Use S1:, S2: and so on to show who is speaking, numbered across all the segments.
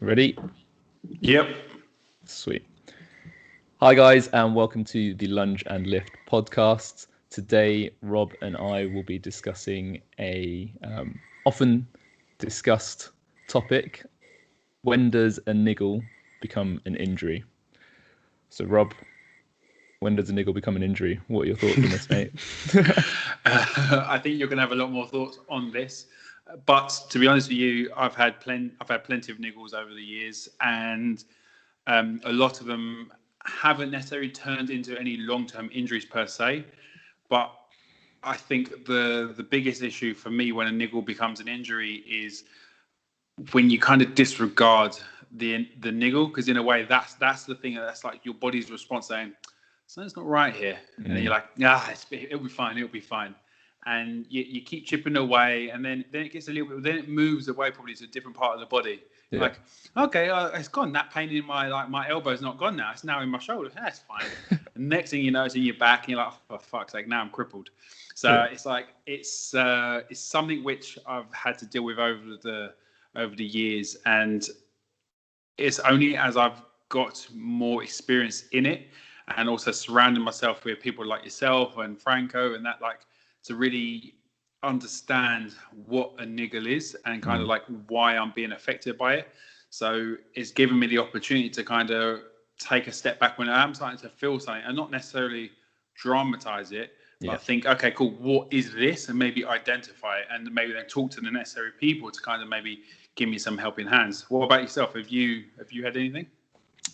S1: Ready?
S2: Yep.
S1: Sweet. Hi guys, and welcome to the Lunge and Lift podcast. Today, Rob and I will be discussing a often discussed topic. When does a niggle become an injury? So Rob, when does a niggle become an injury? What are your thoughts on this, mate?
S2: I think you're going to have a lot more thoughts on this. But to be honest with you, I've had plenty of niggles over the years, and a lot of them haven't necessarily turned into any long-term injuries per se. But I think the biggest issue for me when a niggle becomes an injury is when you kind of disregard the niggle, because in a way that's the thing that's like your body's response saying something's not right here, and then you're like, it'll be fine, and you keep chipping away, and then it gets a little bit, then it moves away probably to a different part of the body. Yeah. Like, okay, it's gone. That pain in my elbow's not gone now. It's now in my shoulder. That's fine. And next thing you know, it's in your back, and you're like, for fuck's sake, now I'm crippled. So it's like it's something which I've had to deal with over the years, and it's only as I've got more experience in it, and also surrounding myself with people like yourself and Franco and that, like, to really understand what a niggle is and kind of like why I'm being affected by it. So it's given me the opportunity to kind of take a step back when I'm starting to feel something and not necessarily dramatize it, but think, okay, cool, what is this? And maybe identify it, and maybe then talk to the necessary people to kind of maybe give me some helping hands. What about yourself? Have you had anything?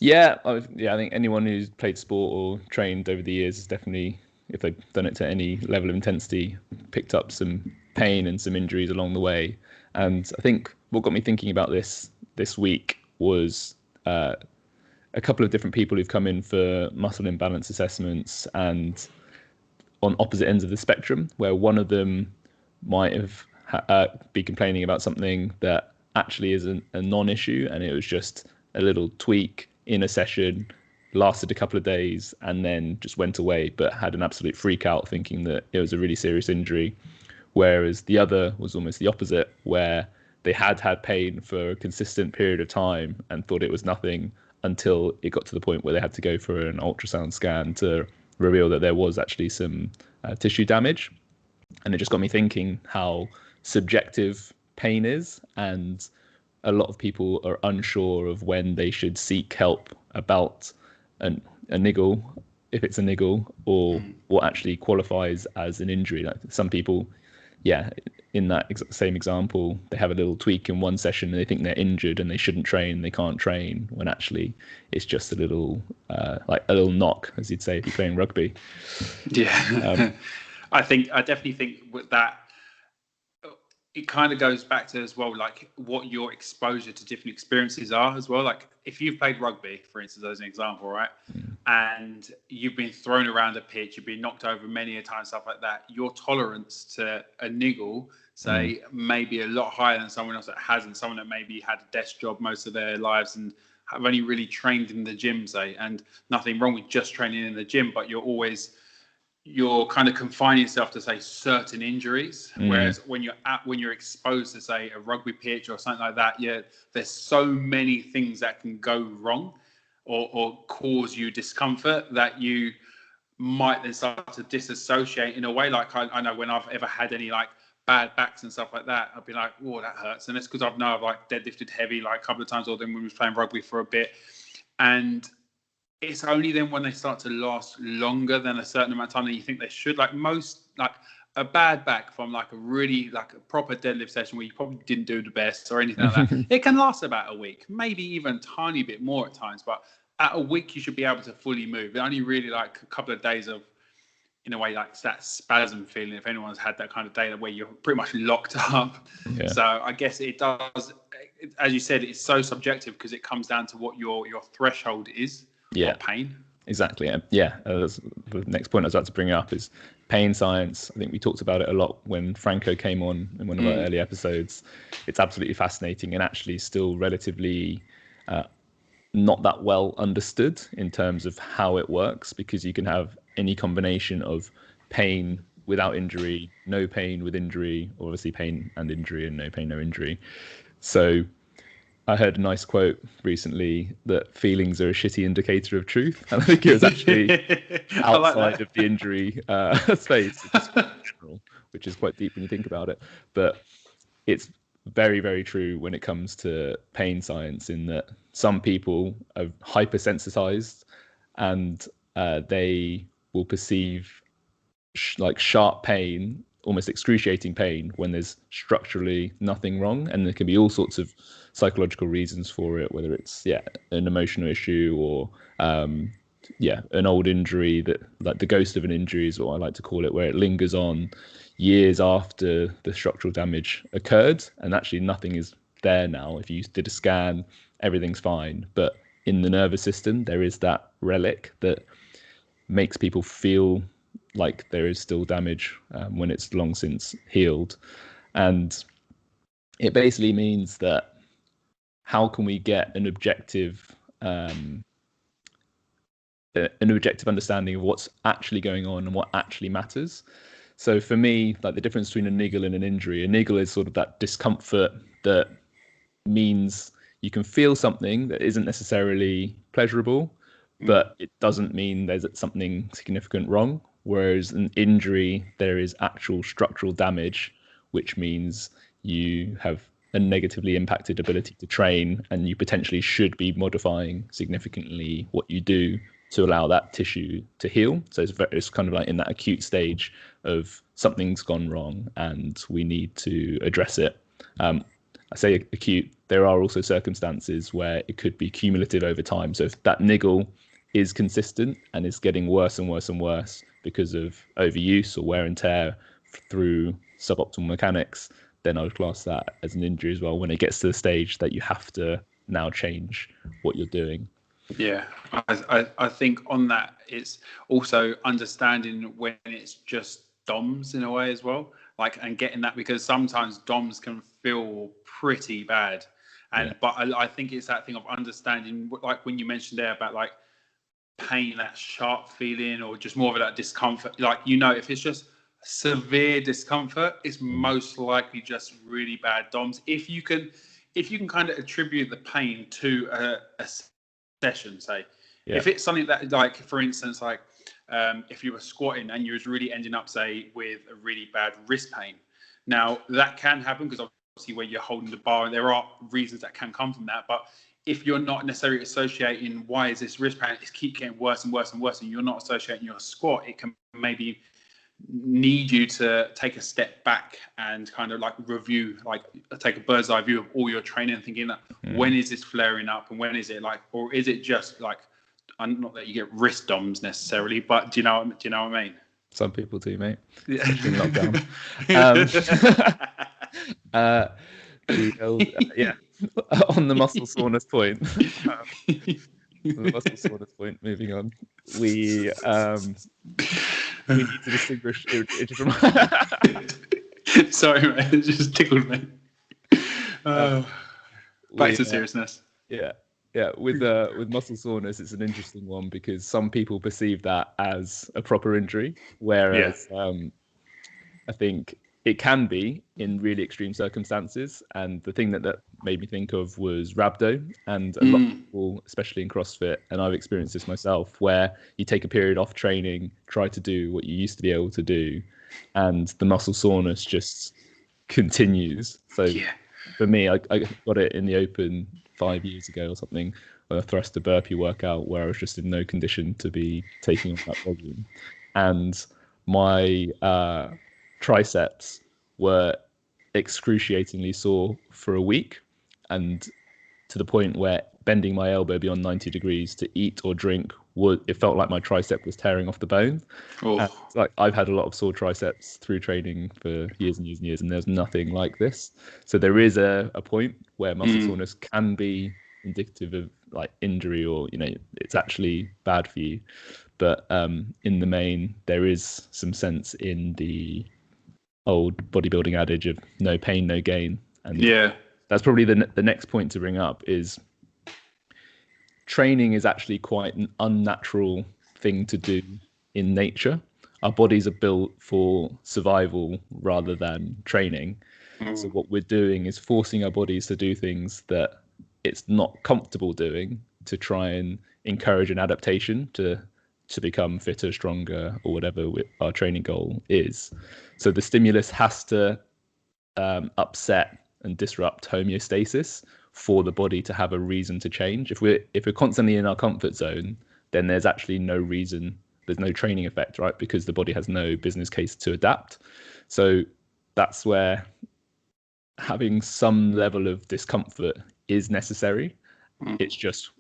S1: Yeah, I think anyone who's played sport or trained over the years has definitely, if they've done it to any level of intensity, picked up some pain and some injuries along the way. And I think what got me thinking about this week was a couple of different people who've come in for muscle imbalance assessments, and on opposite ends of the spectrum, where one of them might have be complaining about something that actually isn't a non-issue, and it was just a little tweak in a session, lasted a couple of days, and then just went away, but had an absolute freak out thinking that it was a really serious injury. Whereas the other was almost the opposite, where they had pain for a consistent period of time and thought it was nothing until it got to the point where they had to go for an ultrasound scan to reveal that there was actually some tissue damage. And it just got me thinking how subjective pain is, and a lot of people are unsure of when they should seek help about a niggle, if it's a niggle, or what actually qualifies as an injury. Like some people, in that same example, they have a little tweak in one session and they think they're injured and they shouldn't train, they can't train, when actually it's just a little like a little knock, as you'd say if you're playing rugby.
S2: I definitely think with that, it kind of goes back to as well, like what your exposure to different experiences are as well. Like if you've played rugby, for instance, as an example, right? And you've been thrown around a pitch, you've been knocked over many a time, stuff like that, your tolerance to a niggle, say, may be a lot higher than someone else that hasn't, someone that maybe had a desk job most of their lives and have only really trained in the gym, say, and nothing wrong with just training in the gym, but you're kind of confining yourself to, say, certain injuries. Whereas when you're exposed to, say, a rugby pitch or something like that, there's so many things that can go wrong or cause you discomfort that you might then start to disassociate in a way. Like I know when I've ever had any like bad backs and stuff like that, I've been like, oh, that hurts. And it's because I've like deadlifted heavy like a couple of times, or then when we was playing rugby for a bit. And it's only then when they start to last longer than a certain amount of time that you think they should. Like most, like a bad back from like a really like a proper deadlift session where you probably didn't do the best or anything like that, it can last about a week, maybe even a tiny bit more at times. But at a week, you should be able to fully move. It only really like a couple of days of, in a way, like that spasm feeling, if anyone's had that kind of day where you're pretty much locked up. So I guess it does, as you said, it's so subjective because it comes down to what your threshold is. Pain.
S1: Exactly. That's the next point I was about to bring up is pain science. I think we talked about it a lot when Franco came on in one of our early episodes. It's absolutely fascinating and actually still relatively not that well understood in terms of how it works, because you can have any combination of pain without injury, no pain with injury, or obviously pain and injury, and no pain, no injury. So I heard a nice quote recently that feelings are a shitty indicator of truth. And I think it was actually outside of the injury space, which is quite deep when you think about it. But it's very, very true when it comes to pain science, in that some people are hypersensitized and they will perceive like sharp pain, almost excruciating pain, when there's structurally nothing wrong. And there can be all sorts of psychological reasons for it, whether it's an emotional issue or an old injury, that like the ghost of an injury is what I like to call it, where it lingers on years after the structural damage occurred, and actually nothing is there now. If you did a scan, everything's fine, but in the nervous system there is that relic that makes people feel like there is still damage when it's long since healed. And it basically means that how can we get an objective understanding of what's actually going on and what actually matters. So for me, like the difference between a niggle and an injury, a niggle is sort of that discomfort that means you can feel something that isn't necessarily pleasurable, but it doesn't mean there's something significant wrong. Whereas an injury, there is actual structural damage, which means you have a negatively impacted ability to train, and you potentially should be modifying significantly what you do to allow that tissue to heal. So it's kind of like in that acute stage of something's gone wrong and we need to address it. I say acute, there are also circumstances where it could be cumulative over time. So if that niggle is consistent and is getting worse and worse and worse because of overuse or wear and tear through suboptimal mechanics, then I would class that as an injury as well, when it gets to the stage that you have to now change what you're doing.
S2: Yeah, I think on that, it's also understanding when it's just DOMs in a way as well, like, and getting that, because sometimes DOMs can feel pretty bad. And but I think it's that thing of understanding, like when you mentioned there about like pain, that sharp feeling, or just more of that discomfort. Like, if it's just severe discomfort, it's most likely just really bad DOMs. If you can kind of attribute the pain to a session, say, if it's something that, like, for instance, like if you were squatting and you was really ending up, say, with a really bad wrist pain. Now that can happen because obviously when you're holding the bar, and there are reasons that can come from that, but if you're not necessarily associating why is this wrist pain, it's keep getting worse and worse and worse, and you're not associating your squat, it can maybe need you to take a step back and kind of like review, like take a bird's eye view of all your training, thinking that when is this flaring up, and when is it like, or is it just like, not that you get wrist DOMs necessarily, but do you know what I mean?
S1: Some people do, mate. Yeah. On the muscle soreness point. Moving on, we need to distinguish it from
S2: sorry, mate, it just tickled me. Back to seriousness.
S1: With muscle soreness, it's an interesting one because some people perceive that as a proper injury, whereas I think it can be in really extreme circumstances. And the thing that made me think of was rhabdo. And a lot of people, especially in CrossFit, and I've experienced this myself, where you take a period off training, try to do what you used to be able to do, and the muscle soreness just continues. So for me, I got it in the open 5 years ago or something, a thrust to burpee workout where I was just in no condition to be taking on that volume. And my triceps were excruciatingly sore for a week, and to the point where bending my elbow beyond 90 degrees to eat or drink, it felt like my tricep was tearing off the bone. Like, I've had a lot of sore triceps through training for years and years and years, and there's nothing like this. So there is a point where muscle soreness can be indicative of like injury, or it's actually bad for you. But in the main, there is some sense in the old bodybuilding adage of no pain, no gain. And that's probably the next point to bring up, is training is actually quite an unnatural thing to do in nature. Our bodies are built for survival rather than training. So what we're doing is forcing our bodies to do things that it's not comfortable doing, to try and encourage an adaptation to become fitter, stronger, or whatever our training goal is. So the stimulus has to upset and disrupt homeostasis for the body to have a reason to change. If we're constantly in our comfort zone, then there's actually no reason. There's no training effect, right? Because the body has no business case to adapt. So that's where having some level of discomfort is necessary. It's just,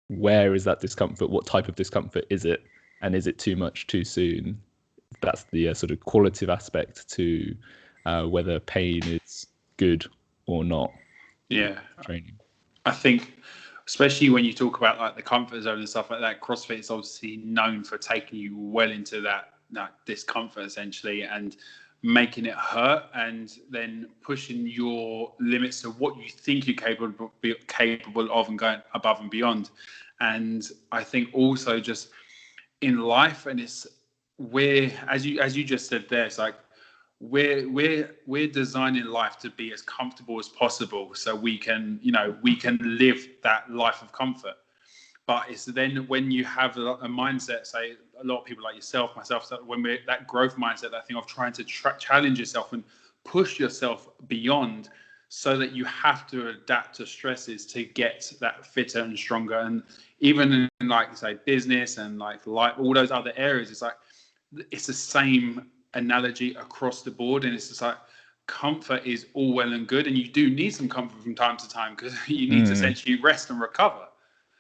S1: where is that discomfort? What type of discomfort is it? And is it too much too soon? That's the sort of qualitative aspect to whether pain is good or not.
S2: Yeah.
S1: Training.
S2: I think, especially when you talk about like the comfort zone and stuff like that, CrossFit is obviously known for taking you well into that discomfort essentially, and making it hurt, and then pushing your limits to what you think you're capable of and going above and beyond. And I think also just in life, and it's as you just said there, it's like we're designing life to be as comfortable as possible, so we can live that life of comfort. But it's then when you have a mindset, say a lot of people like yourself, myself, so when we're that growth mindset, that thing of trying to challenge yourself and push yourself beyond, so that you have to adapt to stresses to get that fitter and stronger. And even in like say business and like all those other areas, it's the same analogy across the board. And it's just like, comfort is all well and good, and you do need some comfort from time to time, because you need to essentially rest and recover.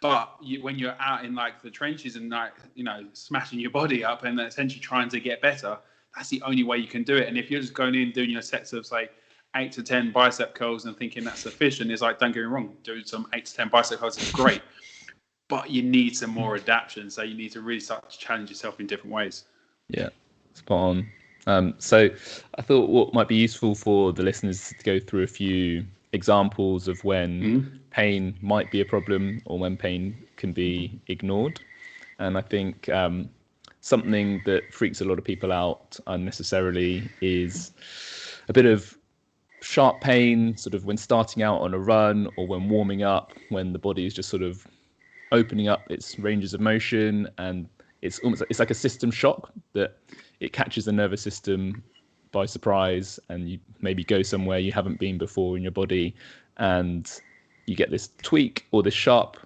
S2: But when you're out in like the trenches and like, smashing your body up and essentially trying to get better, that's the only way you can do it. And if you're just going in doing your sets of say 8 to 10 bicep curls and thinking that's sufficient, it's like, don't get me wrong, doing some 8 to 10 bicep curls is great, but you need some more adaptation. So you need to really start to challenge yourself in different ways.
S1: Yeah, spot on. So I thought what might be useful for the listeners is to go through a few examples of when pain might be a problem or when pain can be ignored. And I think something that freaks a lot of people out unnecessarily is a bit of sharp pain, sort of when starting out on a run or when warming up, when the body is just sort of opening up its ranges of motion, and it's like a system shock that it catches the nervous system by surprise, and you maybe go somewhere you haven't been before in your body, and you get this tweak or this sharp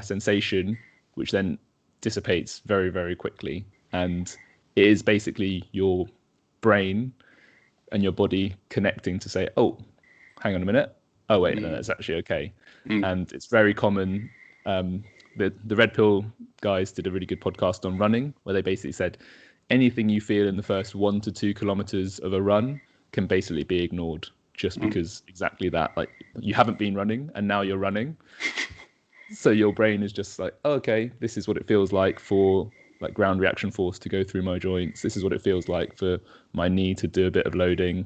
S1: sensation, which then dissipates very, very quickly. And it is basically your brain and your body connecting to say, oh, hang on a minute. Oh, wait, no, that's actually okay. And it's very common. The Red Pill guys did a really good podcast on running, where they basically said anything you feel in the first 1 to 2 kilometers of a run can basically be ignored, just because exactly that, like, you haven't been running and now you're running. So your brain is just like, oh, okay, this is what it feels like for like ground reaction force to go through my joints. This is what it feels like for my knee to do a bit of loading.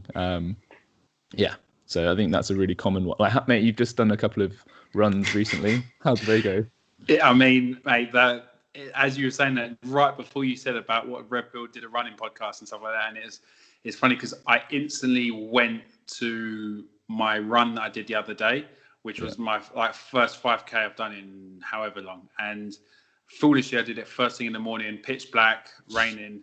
S1: So I think that's a really common one. Like, mate, you've just done a couple of runs recently. How did they go?
S2: I mean, mate, that, as you were saying that right before you said about what Red Pill did a running podcast and stuff like that, and it's funny because I instantly went to my run that I did the other day, which was my first 5K I've done in however long, and foolishly I did it first thing in the morning, pitch black, raining.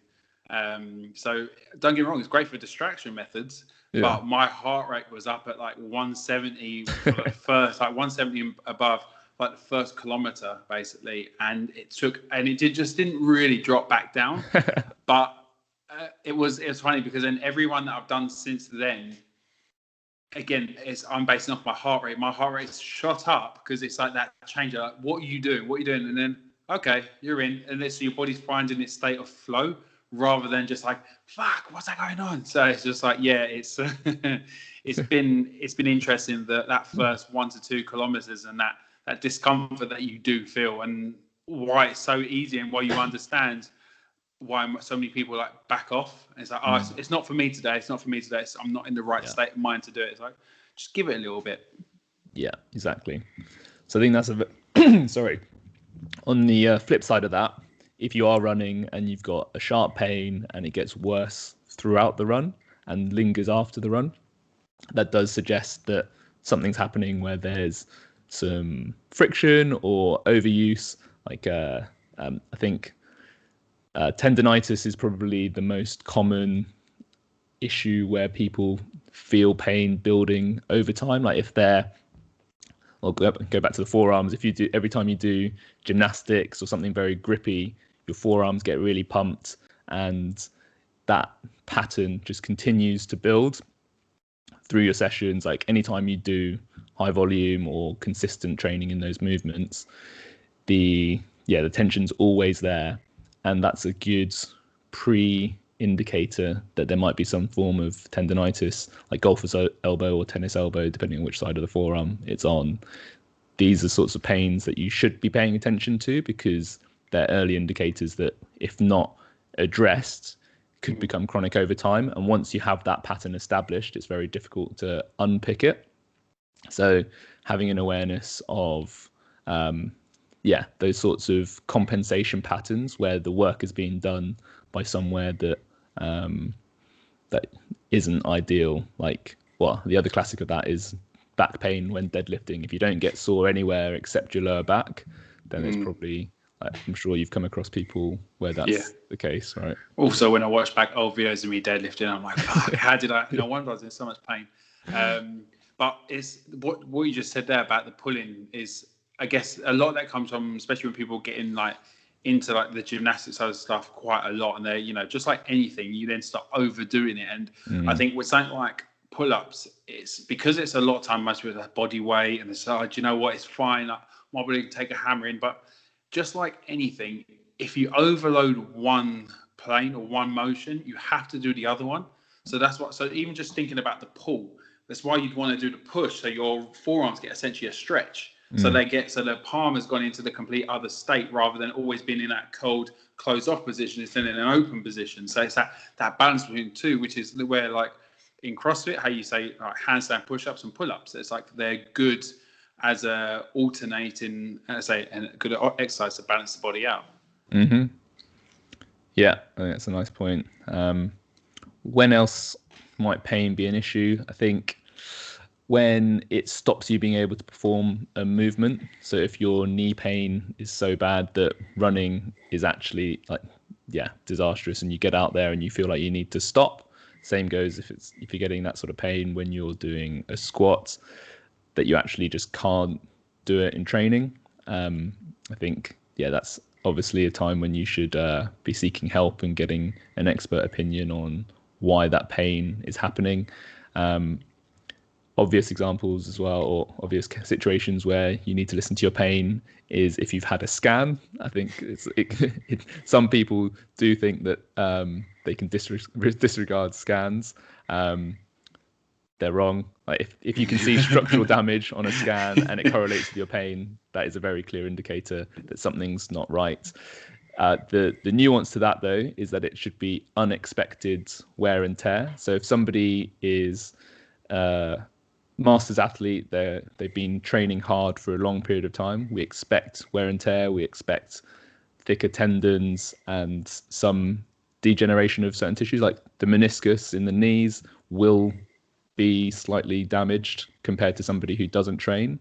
S2: So don't get me wrong, it's great for distraction methods, but my heart rate was up at like 170 for the first, like 170 above, like the first kilometer basically, and it just didn't really drop back down. But it was funny because then everyone that I've done since then, again, I'm basing off my heart rate. My heart rate's shot up because it's like that change. Like, what are you doing? And then, okay, you're in, and so your body's finding its state of flow rather than just like, fuck, what's that going on? So it's just like, yeah, it's it's been interesting that first 1 to 2 kilometers and that discomfort that you do feel, and why it's so easy, and why you understand why so many people like back off. And it's like, oh, it's not for me today. I'm not in the right state of mind to do it. It's like, just give it a little bit.
S1: Yeah, exactly. So I think that's sorry. On the flip side of that, if you are running and you've got a sharp pain and it gets worse throughout the run and lingers after the run, that does suggest that something's happening where there's some friction or overuse. Like I think tendonitis is probably the most common issue where people feel pain building over time. Like if they're, I'll go back to the forearms. If you do, every time you do gymnastics or something very grippy, your forearms get really pumped, and that pattern just continues to build through your sessions. Like anytime you do high volume or consistent training in those movements, the tension's always there, and that's a good pre-indicator that there might be some form of tendonitis, like golfer's elbow or tennis elbow, depending on which side of the forearm it's on. These are sorts of pains that you should be paying attention to, because they're early indicators that, if not addressed, could become chronic over time. And once you have that pattern established, it's very difficult to unpick it. So having an awareness of those sorts of compensation patterns where the work is being done by somewhere that that isn't ideal. Like, well, the other classic of that is back pain when deadlifting. If you don't get sore anywhere except your lower back, then it's probably, I'm sure you've come across people where that's the case, right?
S2: Also, when I watch back old videos of me deadlifting, I'm like, fuck, how did I? No wonder I was in so much pain. But it's what you just said there about the pulling is, I guess, a lot of that comes from, especially when people get in like into like the gymnastics side of stuff quite a lot, and they're, you know, just like anything, you then start overdoing it. And I think with something like pull-ups, it's because it's a lot of time mostly with body weight, and it's do you know what, it's fine, I might be able to take a hammer in. But just like anything, if you overload one plane or one motion, you have to do the other one. So that's what, so even just thinking about the pull, that's why you'd want to do the push, so your forearms get essentially a stretch. So so the palm has gone into the complete other state, rather than always being in that cold closed off position. It's then in an open position. So it's that balance between the two, which is where, like in CrossFit, how you say like handstand push-ups and pull-ups, it's like they're good as a alternating, and a good exercise to balance the body out.
S1: Yeah, I think that's a nice point. When else might pain be an issue? I think when it stops you being able to perform a movement. So if your knee pain is so bad that running is actually disastrous, and you get out there and you feel like you need to stop. Same goes if you're getting that sort of pain when you're doing a squat, that you actually just can't do it in training. I think that's obviously a time when you should be seeking help and getting an expert opinion on why that pain is happening. Obvious examples as well, or obvious situations where you need to listen to your pain, is if you've had a scan. I think some people do think that they can disregard scans. They're wrong. Like if you can see structural damage on a scan and it correlates with your pain, that is a very clear indicator that something's not right. The nuance to that, though, is that it should be unexpected wear and tear. So if somebody is masters athlete, they've been training hard for a long period of time, we expect wear and tear, we expect thicker tendons and some degeneration of certain tissues. Like the meniscus in the knees will be slightly damaged compared to somebody who doesn't train,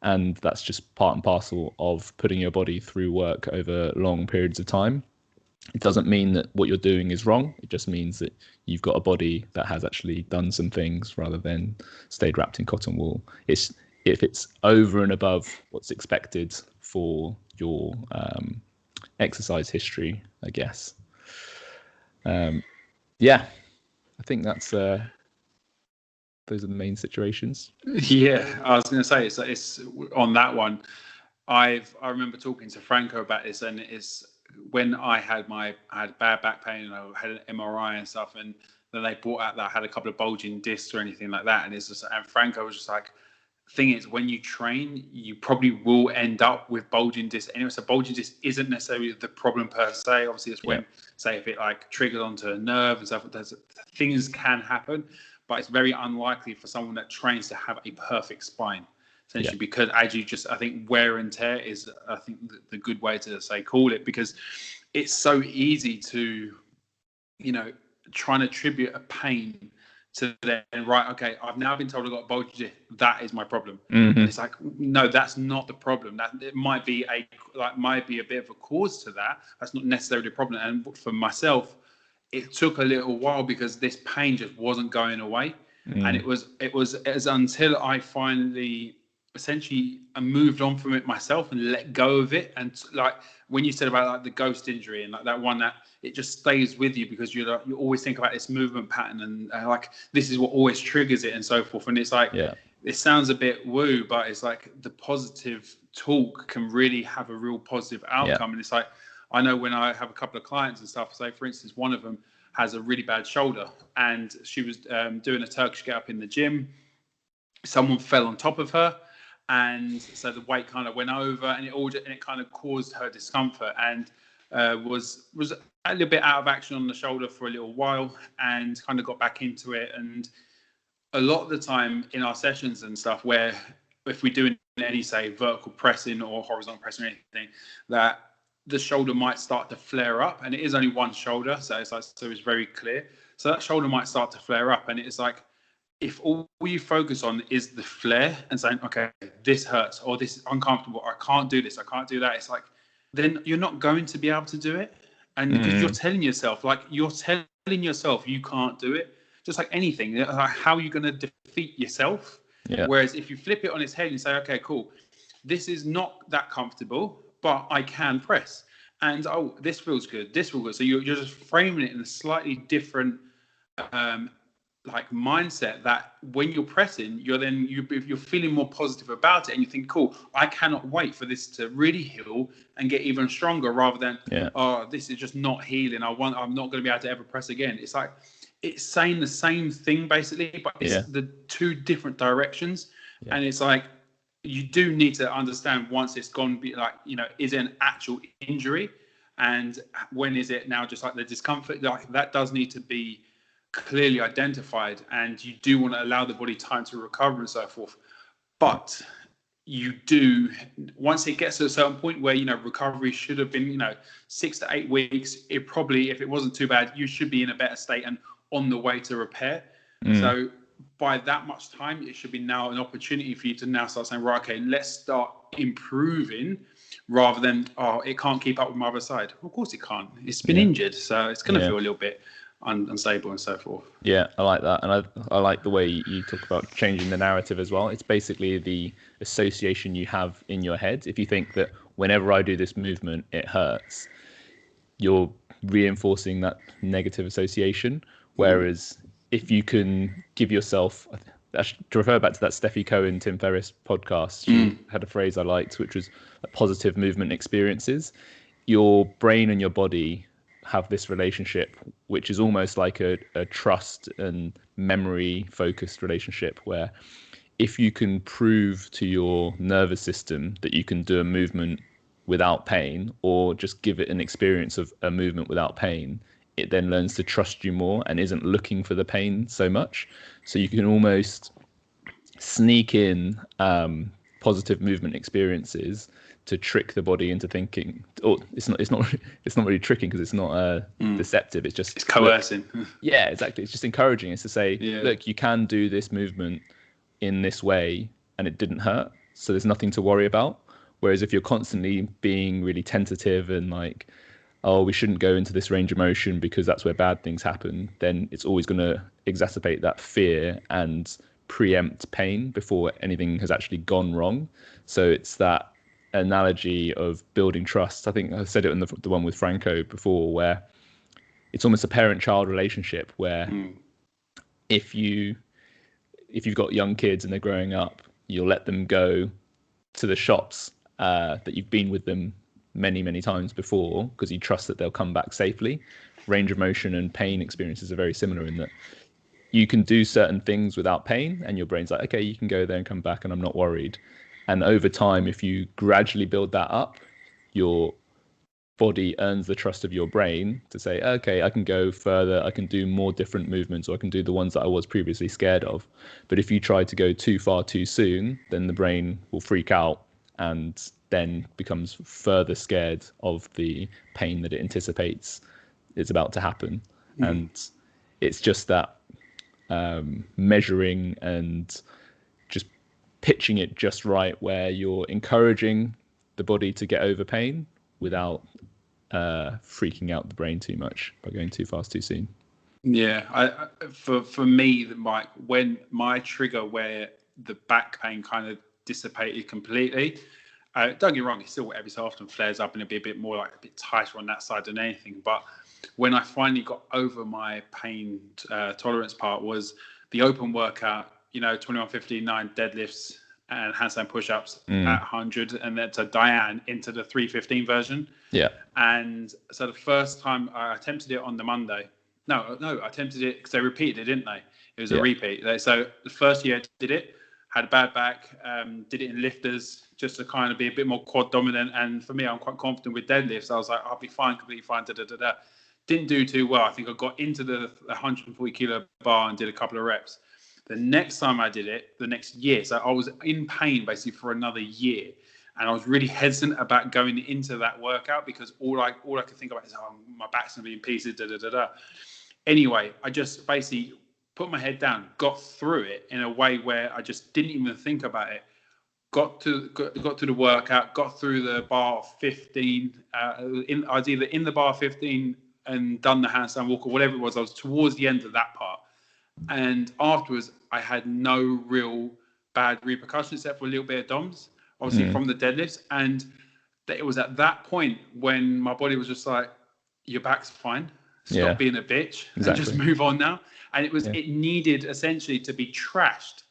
S1: and that's just part and parcel of putting your body through work over long periods of time. It doesn't mean that what you're doing is wrong. It just means that you've got a body that has actually done some things rather than stayed wrapped in cotton wool. If it's over and above what's expected for your exercise history, I guess. I think that's those are the main situations.
S2: Yeah, I was going to say it's on that one. I remember talking to Franco about this, and it's when I had bad back pain and I had an MRI and stuff, and then they brought out that I had a couple of bulging discs or anything like that, and and Franco was just like, thing is, when you train, you probably will end up with bulging discs anyway. So bulging disc isn't necessarily the problem per se. Obviously, it's when, say, if it like triggers onto a nerve and stuff, things can happen, but it's very unlikely for someone that trains to have a perfect spine. Essentially, because as you just, I think wear and tear is, I think, the good way to call it, because it's so easy to, try and attribute a pain to then, right, okay, I've now been told I've got a bulging disc. That is my problem.
S1: Mm-hmm.
S2: And it's like, no, that's not the problem. That it might be a bit of a cause to that. That's not necessarily a problem. And for myself, it took a little while because this pain just wasn't going away. And it was until I finally essentially I moved on from it myself and let go of it. And like when you said about like the ghost injury and like that one, that it just stays with you because you always think about this movement pattern and like this is what always triggers it and so forth. And it's like, it sounds a bit woo, but it's like the positive talk can really have a real positive outcome. And it's like, I know when I have a couple of clients and stuff, say for instance, one of them has a really bad shoulder and she was doing a Turkish get up in the gym. Someone fell on top of her. And so the weight kind of went over and it kind of caused her discomfort and was a little bit out of action on the shoulder for a little while and kind of got back into it. And a lot of the time in our sessions and stuff, where if we do any, say, vertical pressing or horizontal pressing or anything, that the shoulder might start to flare up, and it is only one shoulder, so it's very clear. So that shoulder might start to flare up, and it's like, if all you focus on is the flare and saying, okay, this hurts or this is uncomfortable, I can't do this, I can't do that, it's like, then you're not going to be able to do it. And because you're telling yourself you can't do it, just like anything, like how are you going to defeat yourself? Whereas if you flip it on its head and say, okay, cool, this is not that comfortable, but I can press. And, oh, this feels good, this feels good. So you're just framing it in a slightly different like mindset, that when you're pressing, you're feeling more positive about it, and you think, cool, I cannot wait for this to really heal and get even stronger, rather than oh, this is just not healing, I'm not going to be able to ever press again. It's like it's saying the same thing basically, but it's the two different directions. And it's like, you do need to understand once it's gone, be like, is it an actual injury, and when is it now just like the discomfort? Like that does need to be clearly identified, and you do want to allow the body time to recover and so forth. But you do, once it gets to a certain point where recovery should have been 6 to 8 weeks, it probably, if it wasn't too bad, you should be in a better state and on the way to repair. So by that much time, it should be now an opportunity for you to now start saying, right, okay, let's start improving, rather than, oh, it can't keep up with my other side. Of course it can't, it's been injured, so it's going to feel a little bit unstable and so forth. I
S1: like that. And I like the way you talk about changing the narrative as well. It's basically the association you have in your head. If you think that whenever I do this movement it hurts, you're reinforcing that negative association. Whereas if you can give yourself, to refer back to that Steffi Cohen, Tim Ferriss podcast, she had a phrase I liked, which was positive movement experiences. Your brain and your body have this relationship, which is almost like a trust and memory focused relationship, where if you can prove to your nervous system that you can do a movement without pain, or just give it an experience of a movement without pain, it then learns to trust you more and isn't looking for the pain so much. So you can almost sneak in positive movement experiences to trick the body into thinking, or it's not really tricking, because it's not deceptive, it's
S2: coercing.
S1: Yeah, exactly. It's just encouraging. It's to say, look, you can do this movement in this way and it didn't hurt, so there's nothing to worry about. Whereas if you're constantly being really tentative and like, oh, we shouldn't go into this range of motion because that's where bad things happen, then it's always going to exacerbate that fear and preempt pain before anything has actually gone wrong. So it's that analogy of building trust. I think I said it in the one with Franco before, where it's almost a parent-child relationship, where if you've got young kids and they're growing up, you'll let them go to the shops that you've been with them many times before, because you trust that they'll come back safely. Range of motion and pain experiences are very similar in that you can do certain things without pain, and your brain's like, okay, you can go there and come back and I'm not worried. And over time, if you gradually build that up, your body earns the trust of your brain to say, okay, I can go further, I can do more different movements, or I can do the ones that I was previously scared of. But if you try to go too far too soon, then the brain will freak out and then becomes further scared of the pain that it anticipates is about to happen. And it's just that measuring and just pitching it just right, where you're encouraging the body to get over pain without freaking out the brain too much by going too fast too soon.
S2: Yeah, for me, Mike, when my trigger where the back pain kind of dissipated completely, don't get me wrong, it still every so often flares up and it'll be a bit more like a bit tighter on that side than anything. But when I finally got over my pain tolerance part was the open workout, 21, 15, 9 deadlifts and handstand push-ups at 100, and then to Diane into the 315 version.
S1: Yeah.
S2: And so the first time I attempted it on the Monday, no, I attempted it because they repeated it, didn't they? It was a repeat. So the first year I did it, had a bad back, did it in lifters just to kind of be a bit more quad dominant. And for me, I'm quite confident with deadlifts. I was like, I'll be fine, completely fine. Didn't do too well. I think I got into the 140 kilo bar and did a couple of reps. The next time I did it, the next year, so I was in pain basically for another year. And I was really hesitant about going into that workout because all I could think about is, my back's going to be in pieces, Anyway, I just basically put my head down, got through it in a way where I just didn't even think about it. Got to the workout, got through the bar 15. I was either in the bar 15 and done the handstand walk or whatever it was. I was towards the end of that part. And afterwards, I had no real bad repercussions except for a little bit of DOMS, obviously from the deadlifts. And it was at that point when my body was just like, your back's fine. Stop being a bitch and just move on now. And it needed essentially to be trashed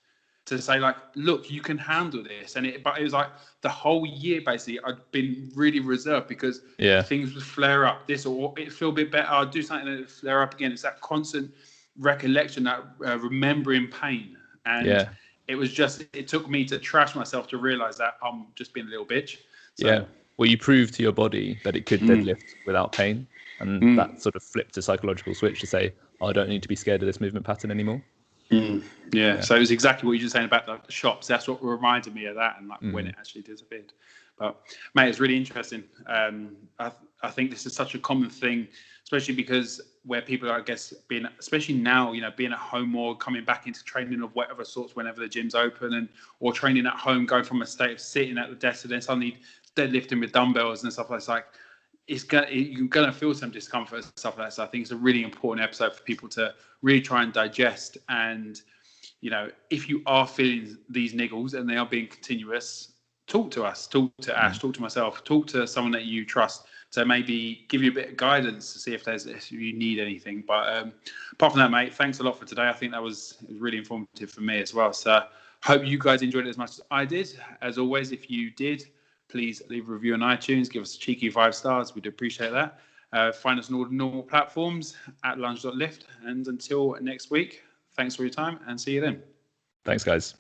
S2: to say like, look, you can handle this. But it was like the whole year basically I'd been really reserved because things would flare up. This or it feel a bit better. I'd do something and it'd flare up again. It's that constant recollection, that remembering pain. And it took me to trash myself to realize that I'm just being a little bitch. So,
S1: well, you proved to your body that it could deadlift without pain. And that sort of flipped a psychological switch to say, I don't need to be scared of this movement pattern anymore.
S2: Yeah, so it was exactly what you were saying about the shops. That's what reminded me of that, and like when it actually disappeared. But mate, it's really interesting. I think this is such a common thing, especially because where people are, I guess, especially now, being at home more, coming back into training of whatever sorts whenever the gym's open, or training at home, going from a state of sitting at the desk and then suddenly deadlifting with dumbbells and stuff like that. It's like you're gonna feel some discomfort and stuff like that. So I think it's a really important episode for people to really try and digest. And if you are feeling these niggles and they are being continuous, talk to us, talk to Ash, talk to myself, talk to someone that you trust to maybe give you a bit of guidance to see if you need anything. But apart from that, mate, thanks a lot for today. I think it was really informative for me as well. So hope you guys enjoyed it as much as I did. As always, if you did, please leave a review on iTunes. Give us a cheeky 5 stars. We'd appreciate that. Find us on all the normal platforms at lunge.lift. And until next week, thanks for your time and see you then.
S1: Thanks, guys.